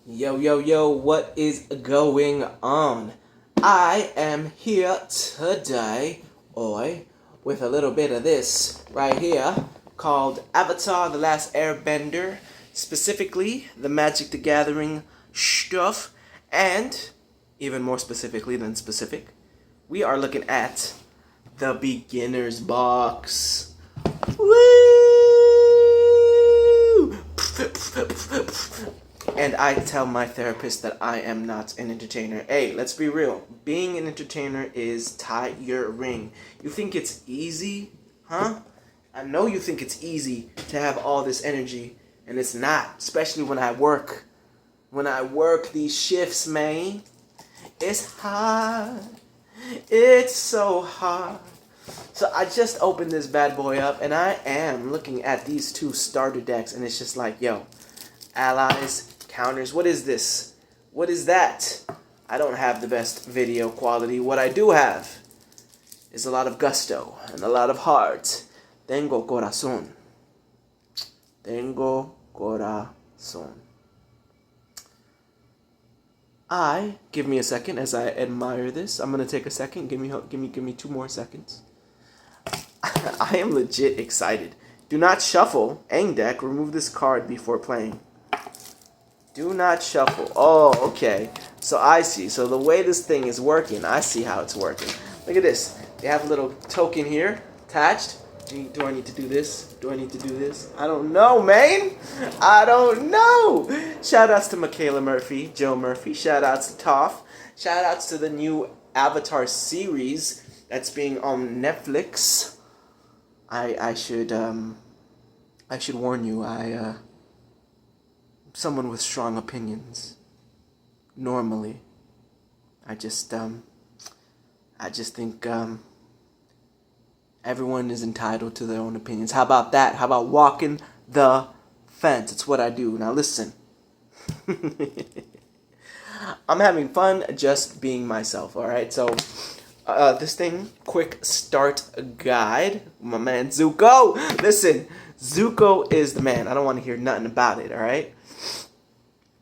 Yo, yo, yo, what is going on? I am here today, with a little bit of this right here called Avatar The Last Airbender, specifically the Magic the Gathering stuff, and even more specifically than specific, we are looking at the beginner's box. Woo! And I tell my therapist that I am not an entertainer. Hey, let's be real. Being an entertainer is tiring. You think it's easy? Huh? I know you think it's easy to have all this energy, and it's not. Especially when I work. When I work these shifts, man. It's hard. It's so hard. So I just opened this bad boy up, and I am looking at these two starter decks, and it's just like, yo, allies, counters. What is this? What is that? I don't have the best video quality. What I do have is a lot of gusto and a lot of heart. Tengo corazón. Tengo corazón. Give me a second as I admire this. I'm gonna take a second. Give me 2 more seconds. I am legit excited. Do not shuffle. Ang deck. Remove this card before playing. Do not shuffle. Oh, okay. So I see. So the way this thing is working, I see how it's working. Look at this. They have a little token here attached. Do I need to do this? Do I need to do this? I don't know, man. I don't know. Shout outs to Michaela Murphy, Joe Murphy. Shout outs to Toph. Shout outs to the new Avatar series that's being on Netflix. I should warn you. Someone with strong opinions. Normally, I just think everyone is entitled to their own opinions. How about that? How about walking the fence? It's what I do. Now listen. I'm having fun just being myself. All right. So this thing, quick start guide. My man Zuko. Listen, Zuko is the man. I don't want to hear nothing about it. All right.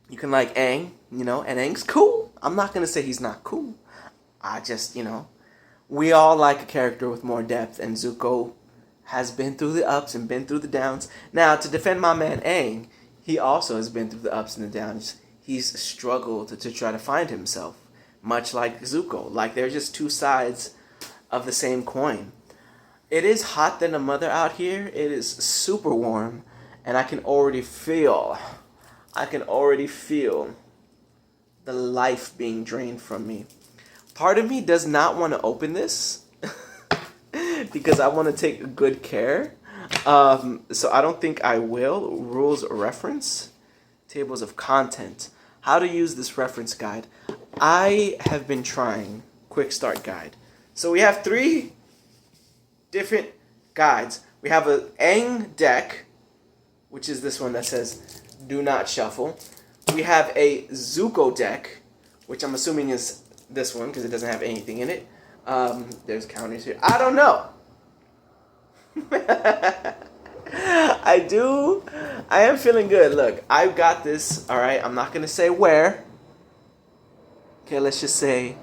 You can like Aang, and Aang's cool. I'm not going to say he's not cool. I just, we all like a character with more depth, and Zuko has been through the ups and been through the downs. Now, to defend my man Aang, he also has been through the ups and the downs. He's struggled to try to find himself, much like Zuko. Like, they're just two sides of the same coin. It is hot than a mother out here. It is super warm, and I can already feel the life being drained from me. Part of me does not want to open this because I want to take good care. So I don't think I will. Rules reference, tables of content. How to use this reference guide. I have been trying quick start guide. So we have 3 different guides. We have a Aang deck, which is this one that says do not shuffle. We have a Zuko deck, which I'm assuming is this one because it doesn't have anything in it. There's counters here. I don't know. I am feeling good. Look, I've got this. All right, I'm not going to say where. Okay, let's just say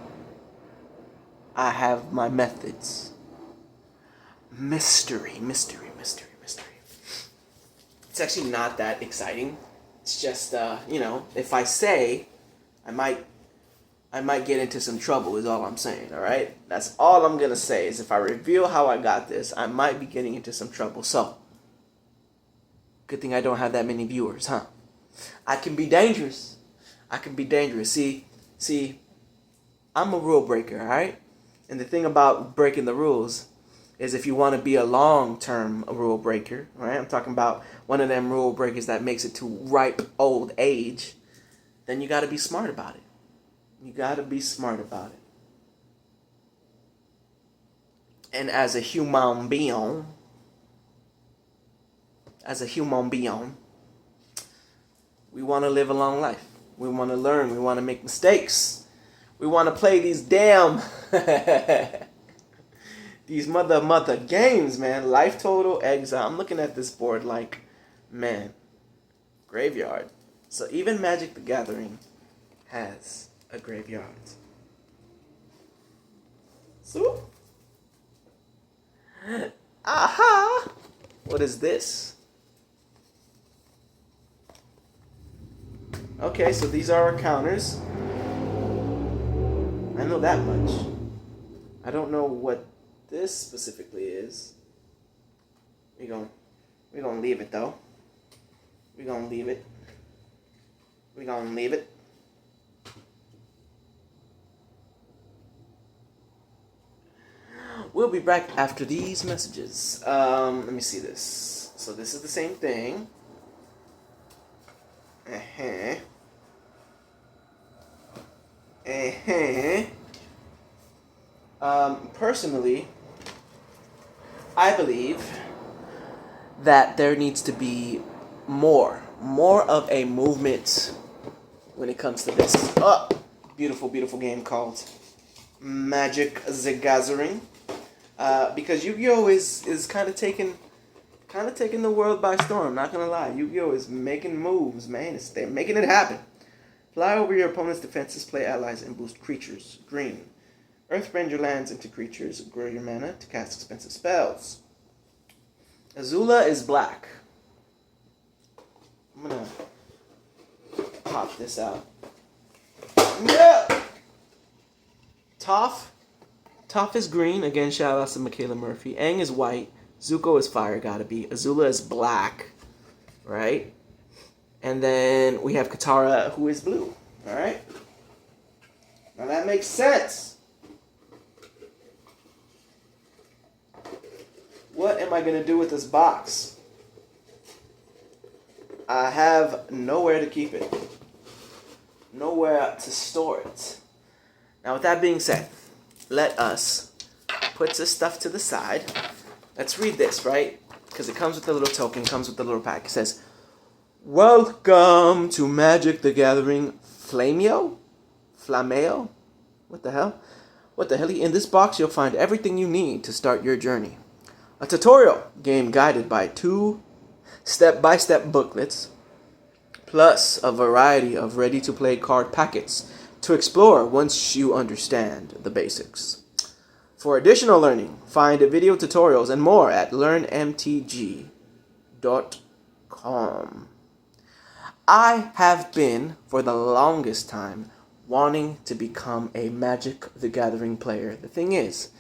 I have my methods. Mystery. It's actually not that exciting. It's just, if I say, I might get into some trouble is all I'm saying, all right? That's all I'm going to say is if I reveal how I got this, I might be getting into some trouble. So, good thing I don't have that many viewers, huh? I can be dangerous. See, I'm a rule breaker, all right? And the thing about breaking the rules is if you want to be a long-term rule breaker, right? I'm talking about one of them rule breakers that makes it to ripe old age, then you got to be smart about it. And as a human being, we want to live a long life. We want to learn. We want to make mistakes. We want to play these damn these mother games, man. Life total, exile. I'm looking at this board like, man, graveyard. So even Magic the Gathering has a graveyard. So, aha! What is this? Okay, so these are our counters. I know that much. I don't know what this specifically is. We're gonna leave it though. We're gonna leave it. We're gonna leave it. We'll be back after these messages. Let me see this. So this is the same thing. Personally, I believe that there needs to be more of a movement when it comes to this. Oh, beautiful game called Magic the Gathering. Because Yu-Gi-Oh is kind of taking the world by storm. Not gonna lie, Yu-Gi-Oh is making moves, man. They're making it happen. Fly over your opponent's defenses, play allies, and boost creatures. Green. Earthbend your lands into creatures. Grow your mana to cast expensive spells. Azula is black. I'm gonna pop this out. No! Toph is green. Again, shout out to Michaela Murphy. Aang is white. Zuko is fire, gotta be. Azula is black. Right? And then we have Katara, who is blue. Alright? Now that makes sense. What am I going to do with this box? I have nowhere to keep it. Nowhere to store it. Now with that being said, let us put this stuff to the side. Let's read this, right? Because it comes with a little token, comes with a little pack. It says, "Welcome to Magic the Gathering Flameo? What the hell? In this box, you'll find everything you need to start your journey. A tutorial game guided by 2 step-by-step booklets, plus a variety of ready-to-play card packets to explore once you understand the basics. For additional learning, find video tutorials and more at learnmtg.com. I have been, for the longest time, wanting to become a Magic the Gathering player. The thing is,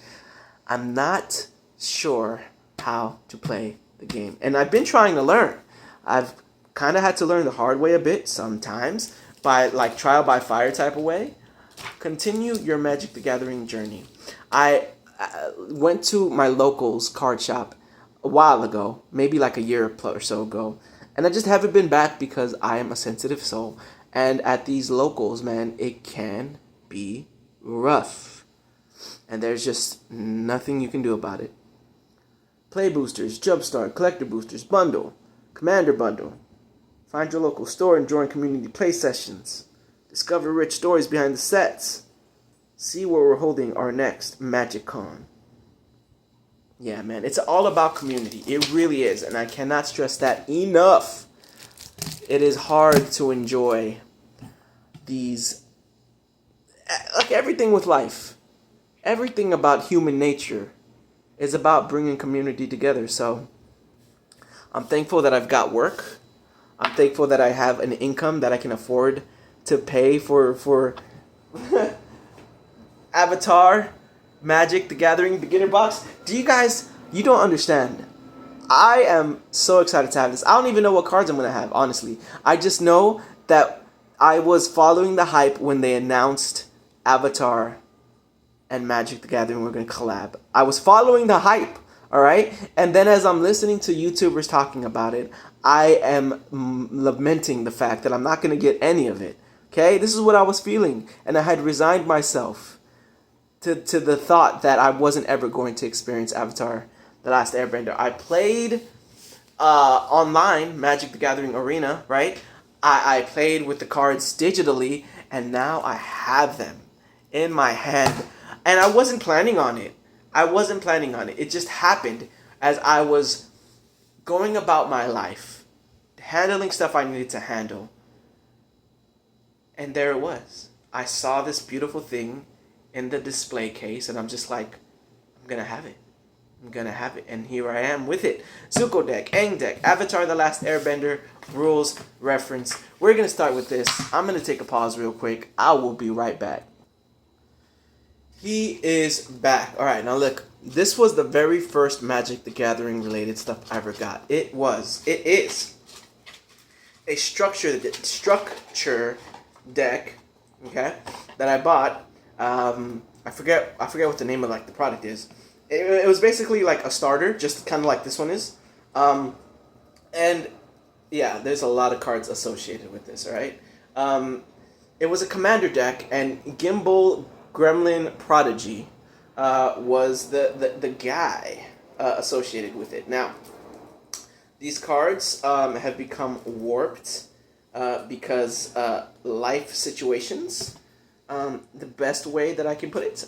I'm not sure how to play the game. And I've been trying to learn. I've kind of had to learn the hard way a bit sometimes, by like trial by fire type of way. Continue your Magic the Gathering journey. I went to my local's card shop a while ago, maybe like a year or so ago, and I just haven't been back because I am a sensitive soul. And at these locals, man, it can be rough. And there's just nothing you can do about it. Play boosters, jumpstart, collector boosters, bundle, commander bundle. Find your local store and join community play sessions. Discover rich stories behind the sets. See where we're holding our next Magic Con. Yeah, man, it's all about community. It really is, and I cannot stress that enough. It is hard to enjoy these, like everything with life. Everything about human nature is about bringing community together. So I'm thankful that I've got work. I'm thankful that I have an income that I can afford to pay for Avatar, Magic the Gathering beginner box. You don't understand. I am so excited to have this. I don't even know what cards I'm going to have, honestly. I just know that I was following the hype when they announced Avatar and Magic the Gathering were going to collab. I was following the hype, all right? And then as I'm listening to YouTubers talking about it, I am lamenting the fact that I'm not going to get any of it, okay? This is what I was feeling, and I had resigned myself to the thought that I wasn't ever going to experience Avatar: The Last Airbender. I played online, Magic the Gathering Arena, right? I played with the cards digitally, and now I have them in my hand. And I wasn't planning on it. It just happened as I was going about my life, handling stuff I needed to handle. And there it was. I saw this beautiful thing in the display case, and I'm just like, I'm gonna have it. I'm gonna have it, and here I am with it. Zuko deck, Aang deck, Avatar: The Last Airbender, rules, reference. We're gonna start with this. I'm gonna take a pause real quick. I will be right back. He is back. All right, now look. This was the very first Magic the Gathering related stuff I ever got. It is a structure deck, okay, that I bought. I forget what the name of like the product is. It was basically like a starter, just kind of like this one is. And yeah, there's a lot of cards associated with this, all right? It was a commander deck, and Gimbal Gremlin Prodigy was the guy associated with it. Now, these cards have become warped because life situations, the best way that I can put it.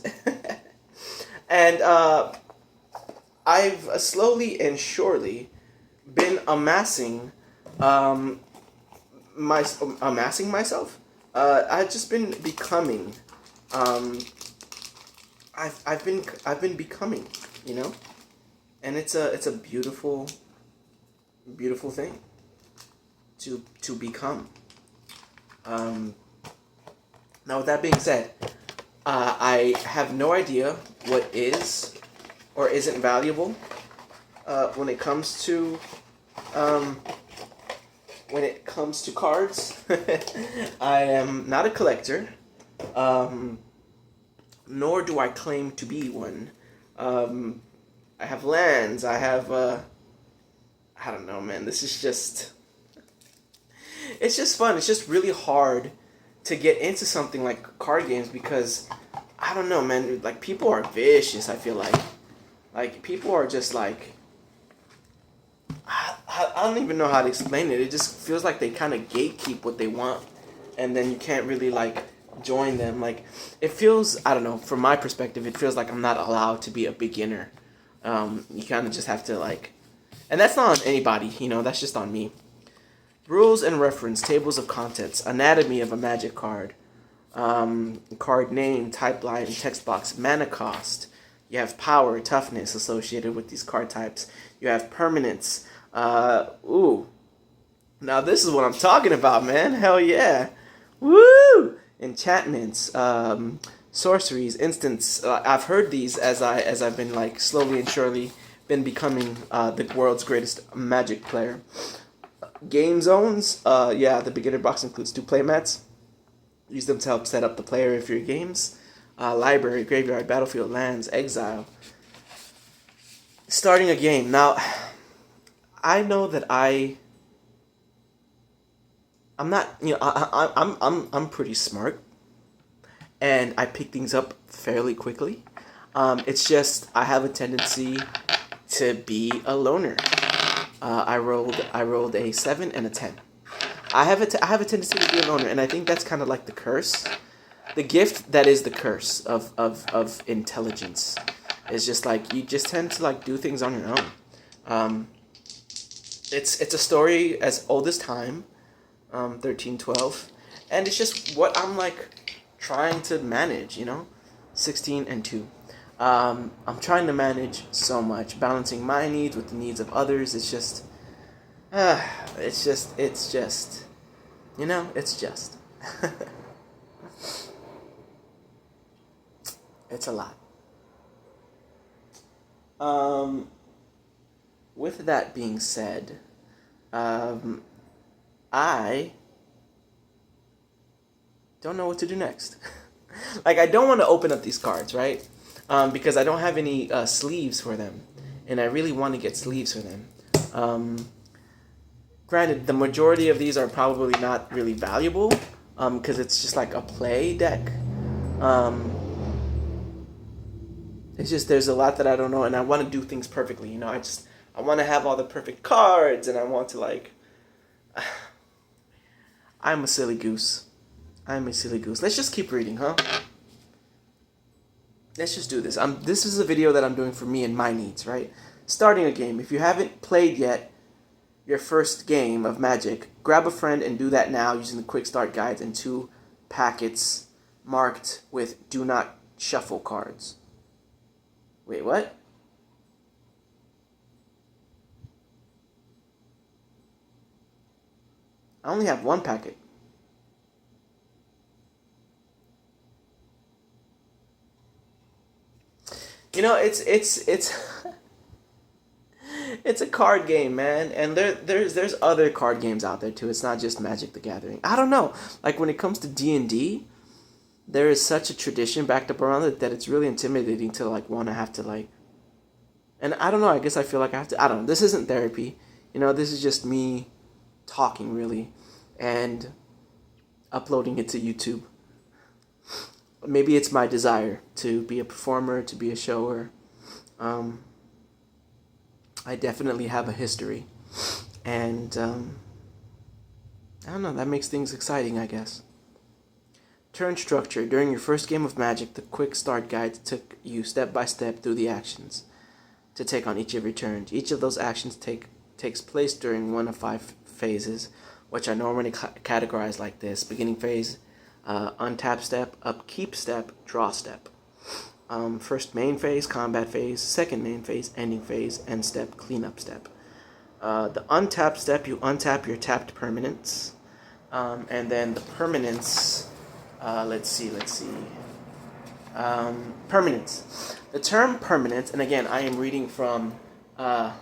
And I've slowly and surely been amassing myself. I've just been becoming. I've been becoming, you know, and it's a beautiful thing to become. Now, with that being said, I have no idea what is or isn't valuable when it comes to cards. I am not a collector, nor do I claim to be one. I have lands. I have I don't know, man. This is just it's just fun. It's just really hard to get into something like card games because I don't know, man. Like, people are vicious. I feel like people are just like I don't even know how to explain it. It just feels like they kind of gatekeep what they want, and then you can't really like join them. Like, it feels, I don't know, from my perspective, it feels like I'm not allowed to be a beginner. You kind of just have to like, and that's not on anybody, you know. That's just on me. Rules and reference, tables of contents, anatomy of a Magic card, card name, type line, text box, mana cost. You have power, toughness associated with these card types. You have permanence. Ooh. Now this is what I'm talking about, man. Hell yeah. Woo! Enchantments, sorceries, instants. I've heard these as I've been like slowly and surely been becoming the world's greatest Magic player. Game zones. Yeah, the beginner box includes 2 playmats. Use them to help set up the player for your games. Library, graveyard, battlefield, lands, exile. Starting a game. Now, I know that I'm not, you know, I'm pretty smart, and I pick things up fairly quickly. It's just I have a tendency to be a loner. I rolled a 7 and a 10. I have a tendency to be a loner, and I think that's kind of like the curse. The gift that is the curse of intelligence is just like you just tend to like do things on your own. It's a story as old as time, 1312, and it's just what I'm like trying to manage, you know, 16 and 2. I'm trying to manage so much, balancing my needs with the needs of others. It's just, you know, it's just. It's a lot. With that being said, I don't know what to do next. Like, I don't want to open up these cards, right? Because I don't have any sleeves for them, and I really want to get sleeves for them. Granted, the majority of these are probably not really valuable, because it's just like a play deck. It's just there's a lot that I don't know, and I want to do things perfectly. You know, I want to have all the perfect cards, and I want to like. I'm a silly goose. Let's just keep reading, huh? Let's just do this. This is a video that I'm doing for me and my needs, right? Starting a game. If you haven't played yet your first game of Magic, grab a friend and do that now using the quick start guides and 2 packets marked with "Do not shuffle" cards. Wait, what? I only have one packet. You know, it's it's a card game, man, and there's other card games out there too. It's not just Magic the Gathering. I don't know. Like when it comes to D&D, there is such a tradition backed up around it that it's really intimidating to like want to have to like. And I don't know. I guess I feel like I have to. I don't know. This isn't therapy. You know, this is just me talking really, and uploading it to YouTube. Maybe it's my desire to be a performer, to be a shower. I definitely have a history, and I don't know. That makes things exciting, I guess. Turn structure. During your first game of Magic, the quick start guide took you step by step through the actions to take on each of your turns. Each of those actions takes place during one of 5 phases, which I normally categorize like this: beginning phase, untap step, upkeep step, draw step. First main phase, combat phase, second main phase, ending phase, end step, cleanup step. The untap step, you untap your tapped permanents, and then the permanents. Let's see. Permanents. The term permanent, and again, I am reading from the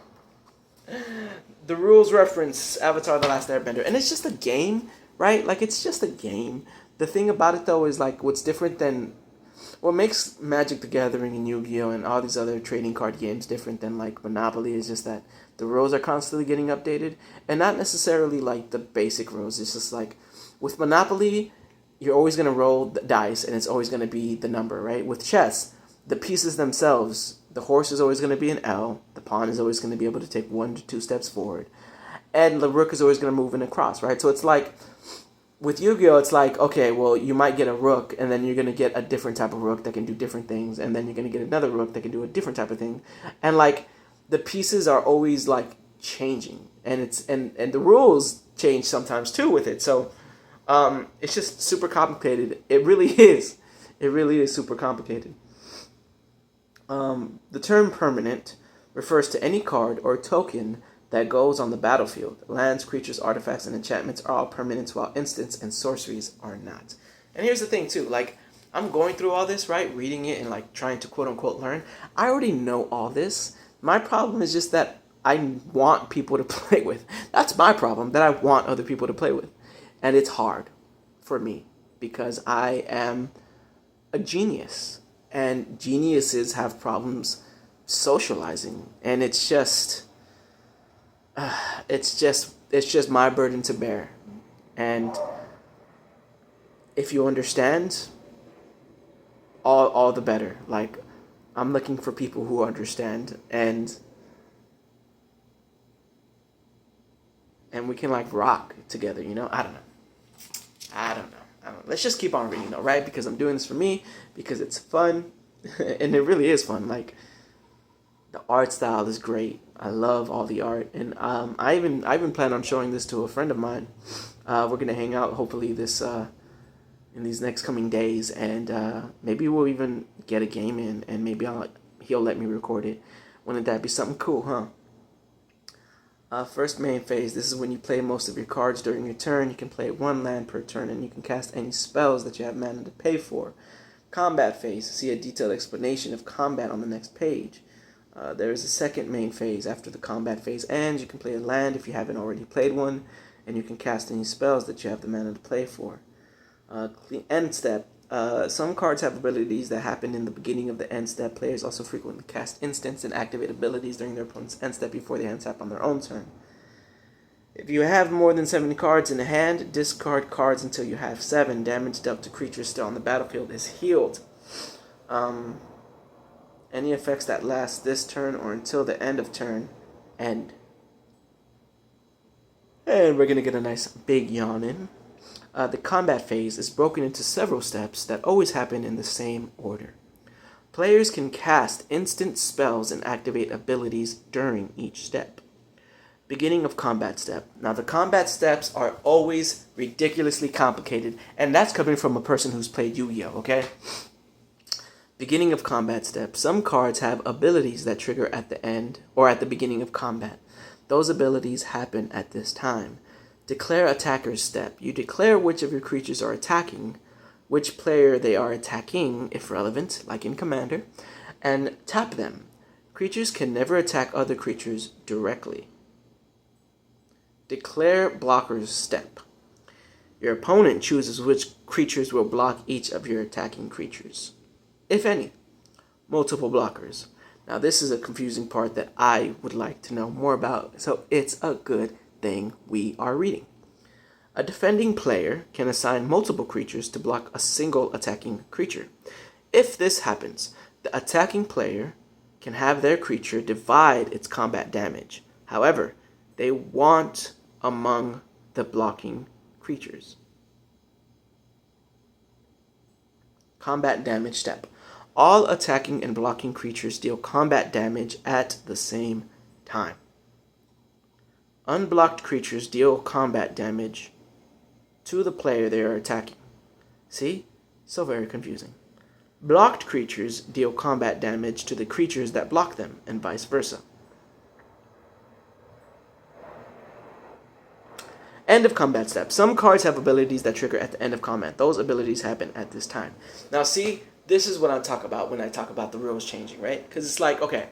rules reference Avatar: The Last Airbender, and it's just a game, right? Like it's just a game. The thing about it though is like what's different than what makes Magic the Gathering and Yu-Gi-Oh! And all these other trading card games different than like Monopoly is just that the rules are constantly getting updated, and not necessarily like the basic rules. It's just like with Monopoly, you're always going to roll the dice and it's always going to be the number, right? With chess, the pieces themselves, the horse is always going to be an L, the pawn is always going to be able to take 1 to 2 steps forward, and the rook is always going to move in across, right? So it's like, with Yu-Gi-Oh, it's like, okay, well, you might get a rook, and then you're going to get a different type of rook that can do different things, and then you're going to get another rook that can do a different type of thing, and like, the pieces are always like changing, and and the rules change sometimes too with it, so it's just super complicated. It really is. It really is super complicated. The term permanent refers to any card or token that goes on the battlefield. Lands, creatures, artifacts, and enchantments are all permanents, while instants and sorceries are not. And here's the thing too, like, I'm going through all this, right? Reading it and like trying to quote unquote learn. I already know all this. My problem is just that I want people to play with. That's my problem, that I want other people to play with. And it's hard for me because I am a genius, and geniuses have problems socializing, and it's just my burden to bear. And if you understand, all the better. Like, I'm looking for people who understand, and we can like rock together, you know? I don't know. Let's just keep on reading though, right? Because I'm doing this for me, because it's fun, and it really is fun. Like, the art style is great. I love all the art, and I even plan on showing this to a friend of mine. We're gonna hang out hopefully this in these next coming days, and maybe we'll even get a game in, and maybe he'll let me record it. Wouldn't that be something cool, huh? First main phase, this is when you play most of your cards during your turn. You can play 1 land per turn, and you can cast any spells that you have mana to pay for. Combat phase, see a detailed explanation of combat on the next page. There is a second main phase. After the combat phase ends, you can play a land if you haven't already played one, and you can cast any spells that you have the mana to play for. End step. Some cards have abilities that happen in the beginning of the end step. Players also frequently cast instants and activate abilities during their opponent's end step before they end step on their own turn. If you have more than 7 cards in the hand, discard cards until you have 7. Damage dealt to creatures still on the battlefield is healed. Any effects that last this turn or until the end of turn end. And we're going to get a nice big yawn in. The combat phase is broken into several steps that always happen in the same order. Players can cast instant spells and activate abilities during each step. Beginning of combat step. Now, the combat steps are always ridiculously complicated, and that's coming from a person who's played Yu-Gi-Oh, okay? Beginning of combat step. Some cards have abilities that trigger at the end or at the beginning of combat. Those abilities happen at this time. Declare attacker's step. You declare which of your creatures are attacking, which player they are attacking, if relevant, like in Commander, and tap them. Creatures can never attack other creatures directly. Declare blocker's step. Your opponent chooses which creatures will block each of your attacking creatures, if any. Multiple blockers. Now, this is a confusing part that I would like to know more about, so it's a good thing we are reading. A defending player can assign multiple creatures to block a single attacking creature. If this happens, the attacking player can have their creature divide its combat damage. However, they want among the blocking creatures. Combat damage step. All attacking and blocking creatures deal combat damage at the same time. Unblocked creatures deal combat damage to the player they are attacking. See? So very confusing. Blocked creatures deal combat damage to the creatures that block them, and vice versa. End of combat step. Some cards have abilities that trigger at the end of combat. Those abilities happen at this time. Now see, this is what I talk about when I talk about the rules changing, right? Because it's like, okay,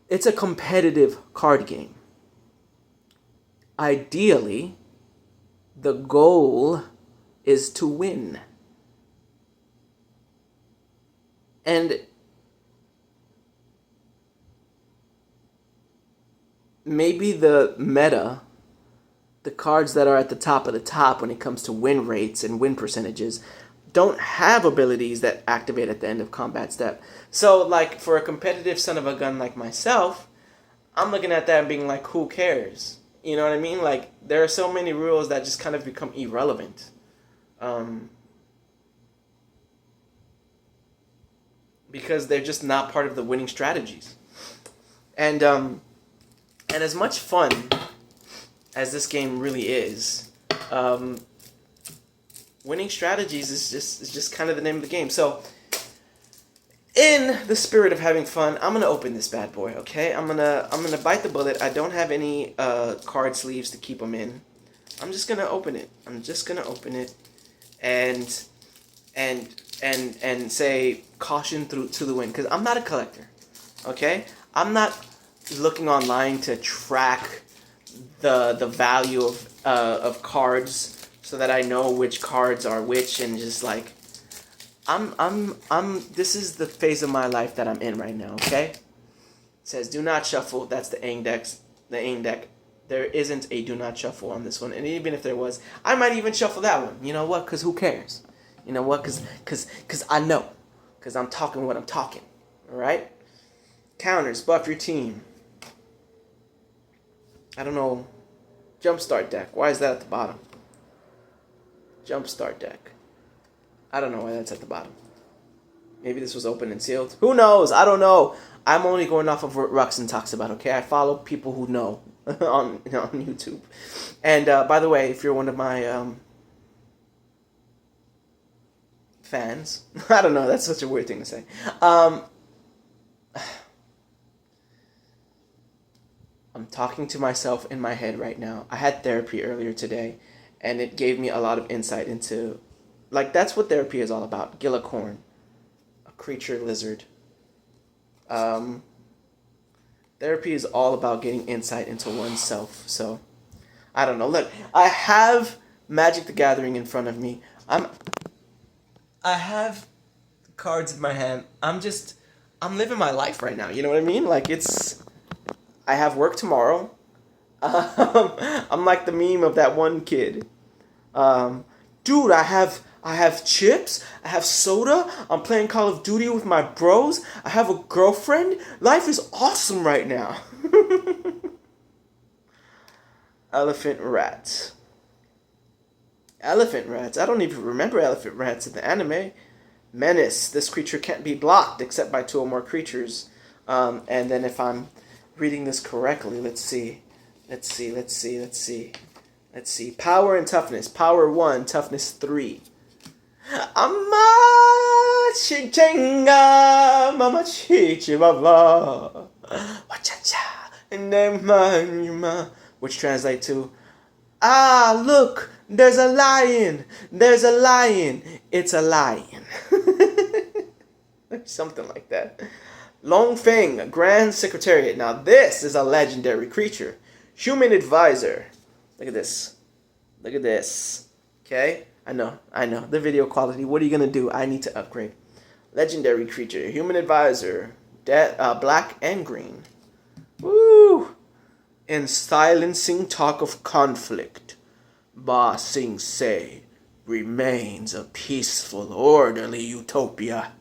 it's a competitive card game. Ideally, the goal is to win. And maybe the meta, the cards that are at the top of the top when it comes to win rates and win percentages, don't have abilities that activate at the end of combat step. So, like, for a competitive son of a gun like myself, I'm looking at that and being like, who cares? You know what I mean? Like, there are so many rules that just kind of become irrelevant. Because they're just not part of the winning strategies. And as much fun as this game really is, winning strategies is just kind of the name of the game. So, in the spirit of having fun, I'm gonna open this bad boy. Okay, I'm gonna bite the bullet. I don't have any card sleeves to keep them in. I'm just gonna open it. And say caution through to the wind, because I'm not a collector. Okay, I'm not looking online to track the value of cards so that I know which cards are which, and just like this is the phase of my life that I'm in right now, okay? It says do not shuffle. That's the Aang deck. There isn't a do not shuffle on this one, and even if there was, I might even shuffle that one. You know what? Because who cares? You know what? Because I know. Because I'm talking what I'm talking. All right? Counters, buff your team. I don't know. Jumpstart deck. Why is that at the bottom? Jumpstart deck. I don't know why that's at the bottom. Maybe this was open and sealed. Who knows? I don't know. I'm only going off of what Ruxin talks about, okay? I follow people who know on YouTube. And by the way, if you're one of my fans, I don't know, that's such a weird thing to say. I'm talking to myself in my head right now. I had therapy earlier today, and it gave me a lot of insight into, like, that's what therapy is all about. Gillicorn, a creature lizard. Therapy is all about getting insight into oneself. So, I don't know. Look, I have Magic the Gathering in front of me. I have cards in my hand. I'm living my life right now. You know what I mean? Like, I have work tomorrow. I'm like the meme of that one kid. Dude, I have chips. I have soda. I'm playing Call of Duty with my bros. I have a girlfriend. Life is awesome right now. Elephant rats. Elephant rats. I don't even remember elephant rats in the anime. Menace. This creature can't be blocked except by 2 or more creatures. And then if I'm reading this correctly, let's see. Power and toughness. Power 1, toughness 3. Amachichenga, mama chichibaba. Wachacha. Which translate to, ah, look, there's a lion. There's a lion. It's a lion. Something like that. Long Feng, Grand Secretariat. Now this is a legendary creature. Human Advisor. Look at this. Look at this. Okay? I know. The video quality. What are you going to do? I need to upgrade. Legendary creature. Human Advisor. Black and green. Woo! In silencing talk of conflict, Ba Sing Se remains a peaceful, orderly utopia.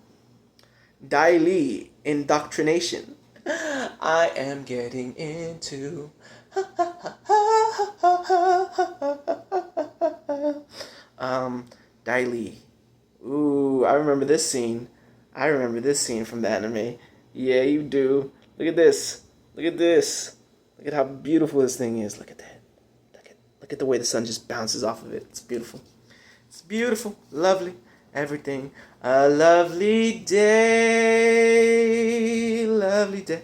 Dai Li, indoctrination. I am getting into Dai Li. Ooh, I remember this scene. From the anime. Yeah, you do. Look at this. Look at this. Look at how beautiful this thing is. Look at that. Look at the way the sun just bounces off of it. It's beautiful. It's beautiful. Lovely. Everything. A lovely day. Lovely day.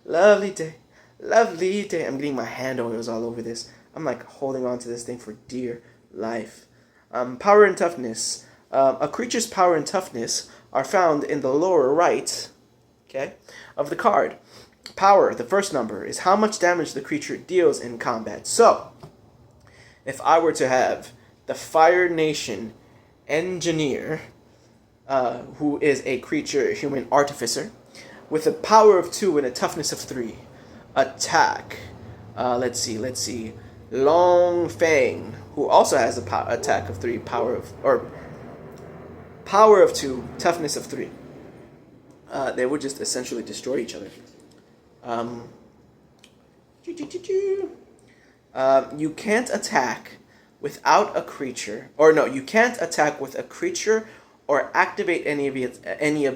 Lovely day. Lovely day. I'm getting my hand oils all over this. I'm like holding on to this thing for dear life. Power and toughness. A creature's power and toughness are found in the lower right, okay, of the card. Power, the first number, is how much damage the creature deals in combat. So, if I were to have the Fire Nation Engineer, who is a creature, human artificer, with a power of 2 and a toughness of 3, attack. Let's see. Long Fang, who also has a attack of 3, power of 2, toughness of 3. They would just essentially destroy each other. You can't attack without a creature, you can't attack with a creature or activate any of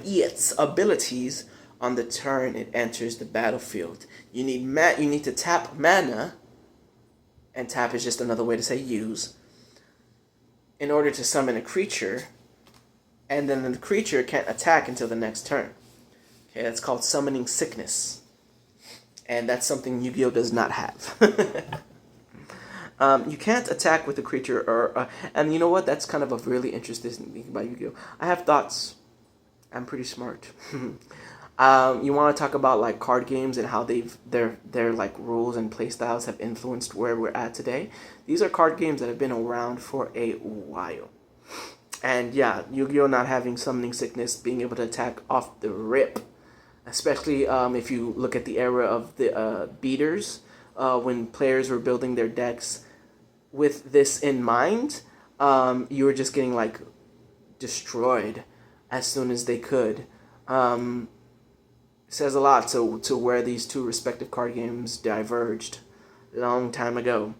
its abilities on the turn it enters the battlefield. You need to tap mana, and tap is just another way to say use, in order to summon a creature, and then the creature can't attack until the next turn. Okay, that's called summoning sickness. And that's something Yu-Gi-Oh! Does not have. You can't attack with a creature, and you know what? That's kind of a really interesting thing about Yu-Gi-Oh! I have thoughts. I'm pretty smart. You want to talk about like card games and how their like rules and play styles have influenced where we're at today? These are card games that have been around for a while. And yeah, Yu-Gi-Oh! Not having summoning sickness, being able to attack off the rip. Especially if you look at the era of the beaters, when players were building their decks with this in mind, you were just getting like destroyed as soon as they could. Says a lot to where these two respective card games diverged a long time ago.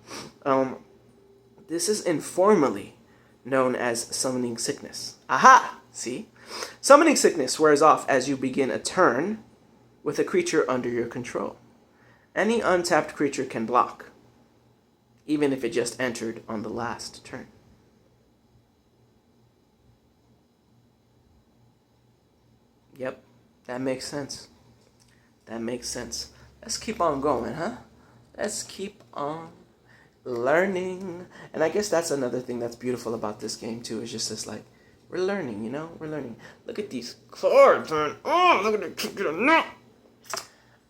This is informally known as summoning sickness. Aha! See? Summoning sickness wears off as you begin a turn with a creature under your control. Any untapped creature can block, even if it just entered on the last turn. Yep, that makes sense. Let's keep on going, huh? Let's keep on learning. And I guess that's another thing that's beautiful about this game, too, is just this, like, we're learning, you know? We're learning. Look at these cards, man. Oh, look at the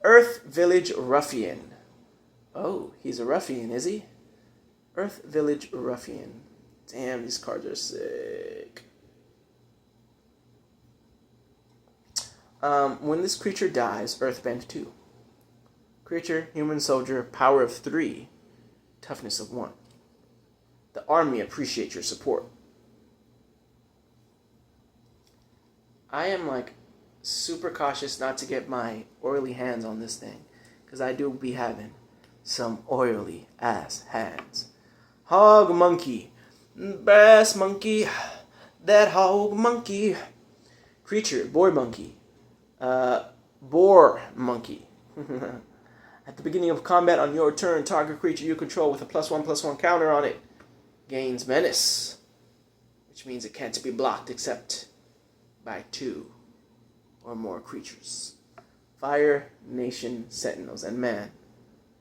Earth Village Ruffian. Oh, he's a ruffian, is he? Earth Village Ruffian. Damn, these cards are sick. When this creature dies, Earthbend 2. Creature, human soldier, power of 3, toughness of 1. The army appreciate your support. I am like super cautious not to get my oily hands on this thing, because I do be having some oily ass hands. Hog monkey, brass monkey, that hog monkey. Creature, boy monkey, Boar Monkey. At the beginning of combat on your turn, target creature you control with a +1/+1 counter on it gains menace, which means it can't be blocked except by 2 or more creatures. Fire Nation Sentinels. And man,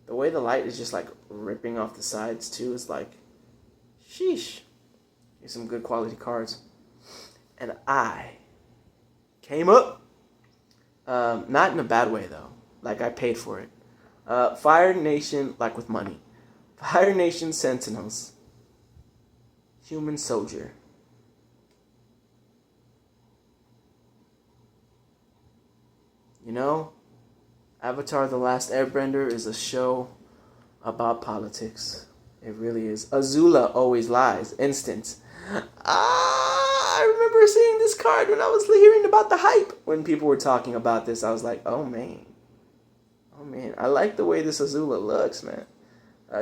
the way the light is just like ripping off the sides too is like, sheesh. Here's some good quality cards. And I came up, not in a bad way though, like I paid for it. Fire Nation, like with money. Fire Nation Sentinels. Human Soldier. You know, Avatar The Last Airbender is a show about politics. It really is. Azula always lies. Instant. I remember seeing this card when I was hearing about the hype. When people were talking about this, I was like, oh man. Oh man. I like the way this Azula looks, man.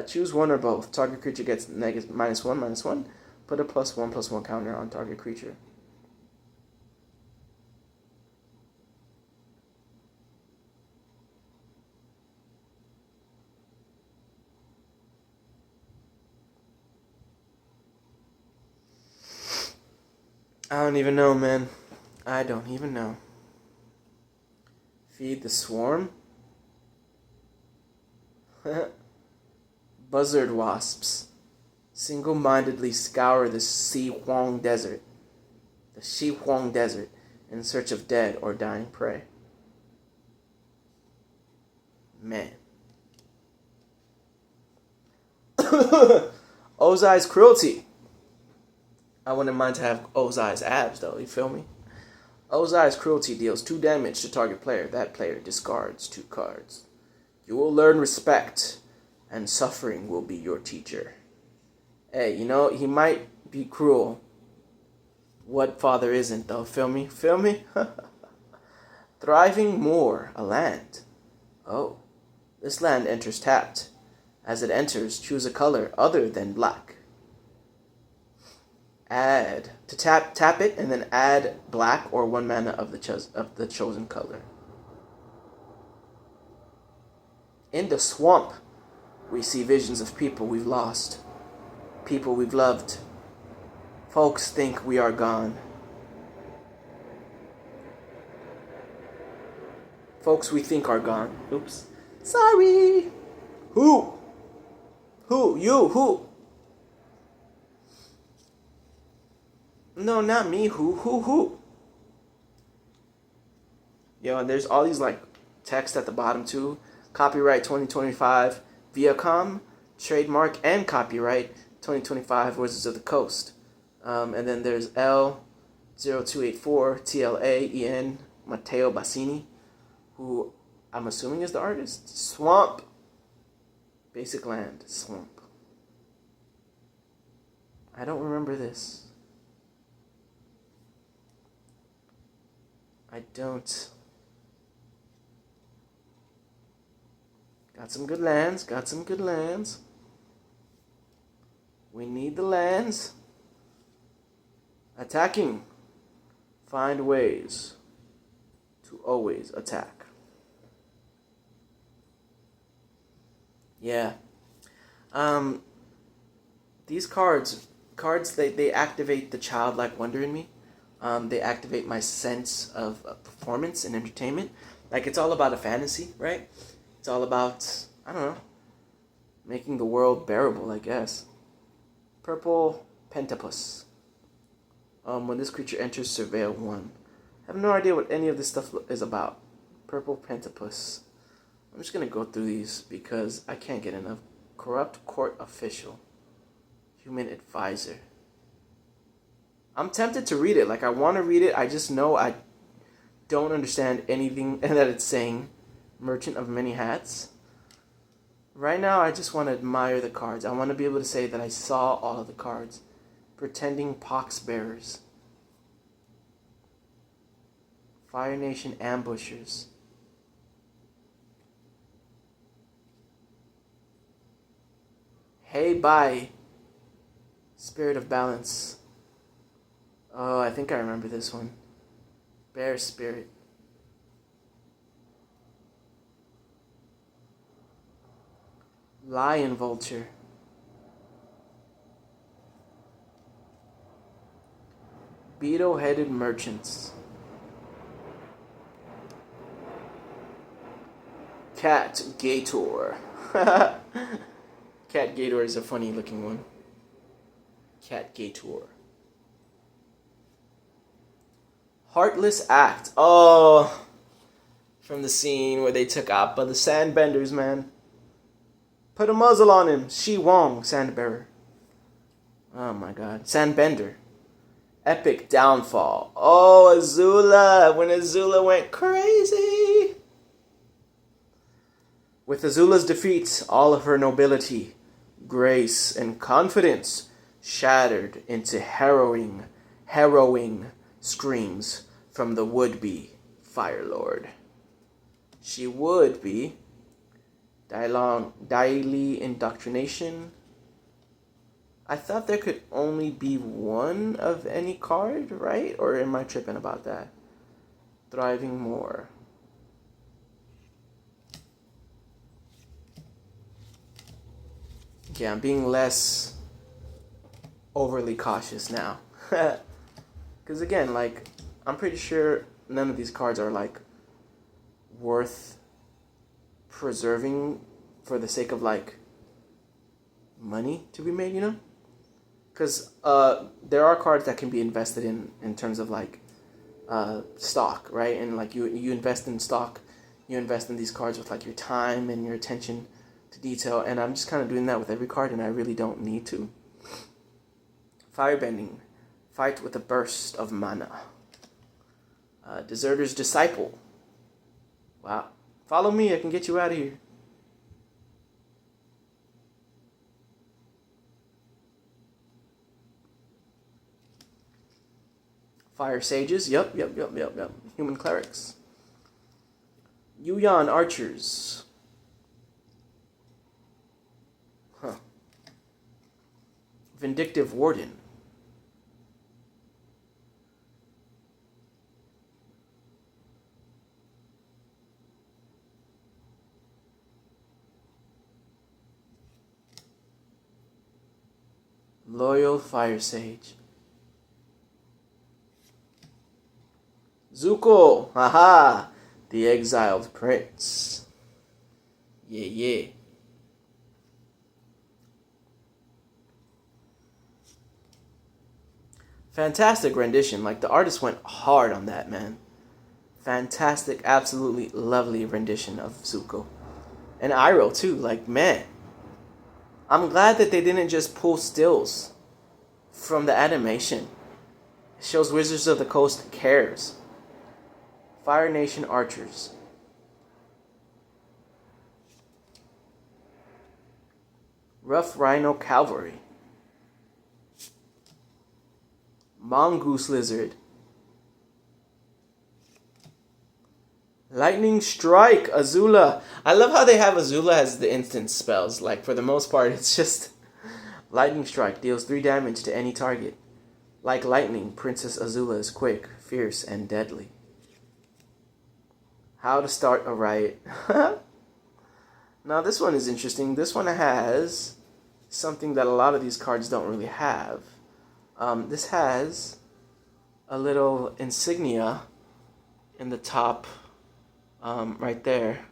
Choose one or both. Target creature gets -1/-1. Put a +1/+1 counter on target creature. I don't even know, man. I don't even know. Feed the Swarm? Buzzard Wasps. Single-mindedly scour the Xi-Huang Desert. The Xi-Huang Desert in search of dead or dying prey. Man. Ozai's Cruelty. I wouldn't mind to have Ozai's abs, though. You feel me? Ozai's Cruelty deals 2 damage to target player. That player discards 2 cards. You will learn respect, and suffering will be your teacher. Hey, you know, he might be cruel. What father isn't, though? Feel me? Feel me? Thriving Moor, a land. Oh, this land enters tapped. As it enters, choose a color other than black. Add to tap it, and then add black or 1 mana of the chosen color. In the swamp, we see visions of people we've lost, people we've loved. Folks think we are gone. Folks we think are gone. Oops. Sorry. Who? Who? You? Who? No, not me. Who? Yo, and there's all these like text at the bottom too. Copyright 2025 Viacom, trademark and copyright 2025 Wizards of the Coast. And then there's L0284 TLAEN Matteo Bassini, who I'm assuming is the artist. Swamp. Basic land. Swamp. I don't remember this. I don't. Got some good lands. We need the lands. Attacking. Find ways to always attack. Yeah. These cards they activate the childlike wonder in me. They activate my sense of performance and entertainment. Like, it's all about a fantasy, right? It's all about, I don't know, making the world bearable, I guess. Purple Pentapus. When this creature enters, surveil 1. I have no idea what any of this stuff is about. Purple Pentapus. I'm just going to go through these because I can't get enough. Corrupt Court Official. Human Advisor. I'm tempted to read it. Like, I want to read it. I just know I don't understand anything that it's saying. Merchant of Many Hats. Right now, I just want to admire the cards. I want to be able to say that I saw all of the cards. Pretending Pox Bearers. Fire Nation Ambushers. Hey, bye. Spirit of Balance. Oh, I think I remember this one. Bear Spirit. Lion Vulture. Beetle-headed merchants. Cat Gator. Cat Gator is a funny looking one. Cat Gator. Heartless Act. Oh, from the scene where they took Appa, the Sandbenders, man. Put a muzzle on him. Shi Wong, Sandbearer. Oh my god. Sandbender. Epic downfall. Oh, Azula. When Azula went crazy. With Azula's defeat, all of her nobility, grace, and confidence shattered into harrowing screams from the would-be Fire Lord. She would be daily indoctrination. I thought there could only be one of any card, right? Or am I tripping about that? Thriving more. Yeah, I'm being less overly cautious now. Because again, like, I'm pretty sure none of these cards are, like, worth preserving for the sake of, like, money to be made, you know? Because there are cards that can be invested in terms of, like, stock, right? And, like, you invest in stock, you invest in these cards with, like, your time and your attention to detail, and I'm just kind of doing that with every card, and I really don't need to. Firebending. Fight with a burst of mana. Deserter's Disciple. Wow. Follow me, I can get you out of here. Fire Sages. Yep. Human Clerics. Yuyan Archers. Huh. Vindictive Warden. Loyal Fire Sage. Zuko! Haha! The Exiled Prince. Yeah. Fantastic rendition. Like, the artist went hard on that, man. Fantastic, absolutely lovely rendition of Zuko. And Iroh, too. Like, man. I'm glad that they didn't just pull stills from the animation. It shows Wizards of the Coast cares. Fire Nation Archers. Rough Rhino Cavalry. Mongoose Lizard. Lightning Strike, Azula. I love how they have Azula as the instant spells. Like, for the most part, it's just Lightning Strike deals 3 damage to any target. Like lightning, Princess Azula is quick, fierce, and deadly. How to start a riot. Now, this one is interesting. This one has something that a lot of these cards don't really have. This has a little insignia in the top, right there.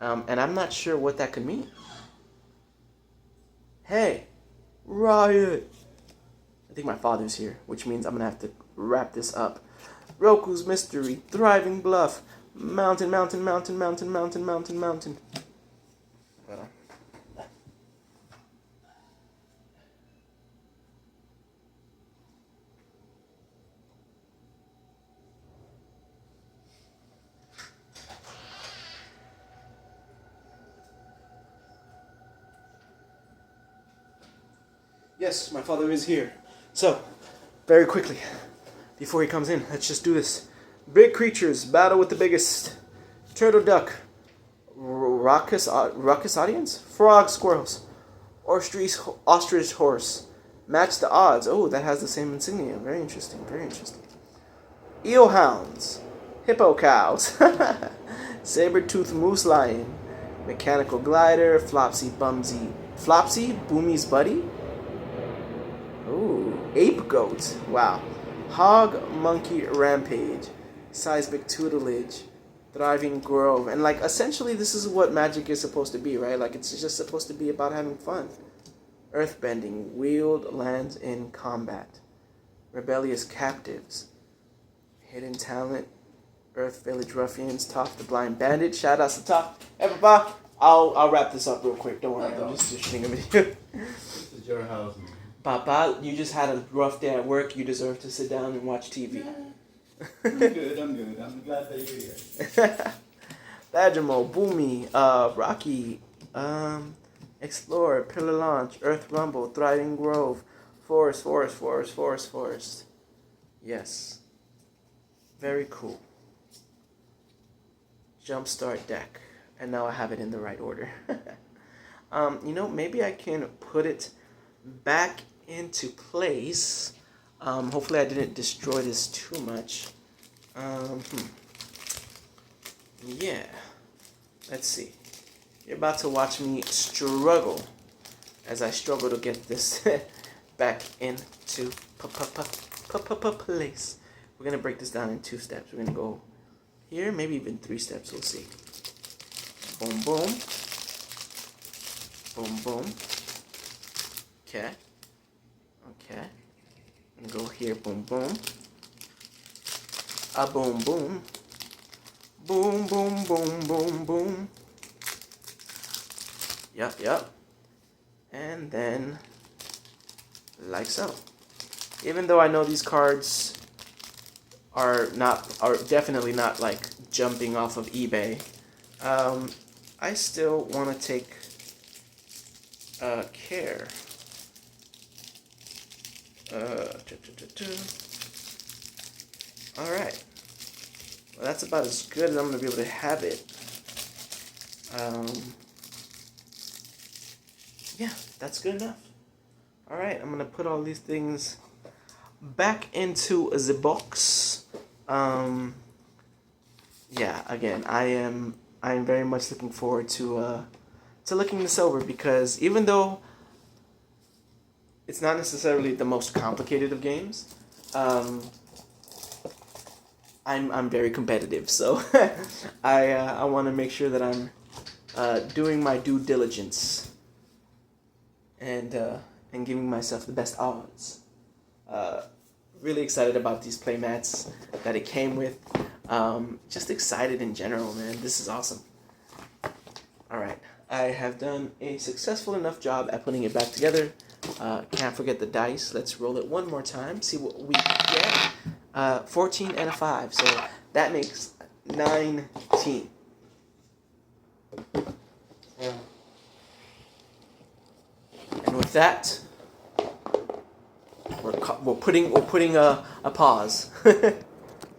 And I'm not sure what that could mean. Hey, riot! I think my father's here, which means I'm going to have to wrap this up. Roku's Mystery, Thriving Bluff, Mountain. Yes, my father is here. So, very quickly, before he comes in, let's just do this. Big creatures, battle with the biggest. Turtle duck, ruckus audience, frog squirrels, ostrich horse. Match the odds. Oh, that has the same insignia. Very interesting, very interesting. Eel hounds, hippo cows, saber-toothed moose lion, Mechanical Glider, Flopsy Boomy's Buddy. Ooh, Ape Goat. Wow. Hog Monkey Rampage, Seismic Tutelage, Thriving Grove, and like essentially this is what Magic is supposed to be, right? Like it's just supposed to be about having fun. Earthbending, Wield Lands in Combat, Rebellious Captives, Hidden Talent, Earth Village Ruffians, Toph the Blind Bandit. Shout outs to Toph. Everybody, I'll wrap this up real quick. Don't worry, I'm just shooting a video. This is your house, man. Papa, you just had a rough day at work. You deserve to sit down and watch TV. I'm good. I'm glad that you're here. Badgermo, Boomy, Rocky, Explorer, Pillar Launch, Earth Rumble, Thriving Grove, Forest. Yes. Very cool. Jumpstart deck. And now I have it in the right order. Maybe I can put it back into place. Hopefully I didn't destroy this too much. Yeah. Let's see. You're about to watch me struggle as I struggle to get this back into place. We're going to break this down in 2 steps. We're going to go here, maybe even 3 steps. We'll see. Boom, boom. Boom, boom. Okay. And go here, boom, boom. A boom, boom. Boom, boom, boom, boom, boom. Yup. And then, like so. Even though I know these cards are definitely not like jumping off of eBay, I still want to take care. Alright. Well, that's about as good as I'm going to be able to have it. Yeah, that's good enough. Alright, I'm going to put all these things back into the box. Yeah, again, I am very much looking forward to looking this over, because even though it's not necessarily the most complicated of games, I'm very competitive, so I want to make sure that I'm doing my due diligence and giving myself the best odds. Really excited about these playmats that it came with. Just excited in general, man. This is awesome. Alright, I have done a successful enough job at putting it back together. Can't forget the dice. Let's roll it one more time. See what we get. 14 and a 5. So that makes 19. Yeah. And with that, we're putting a pause.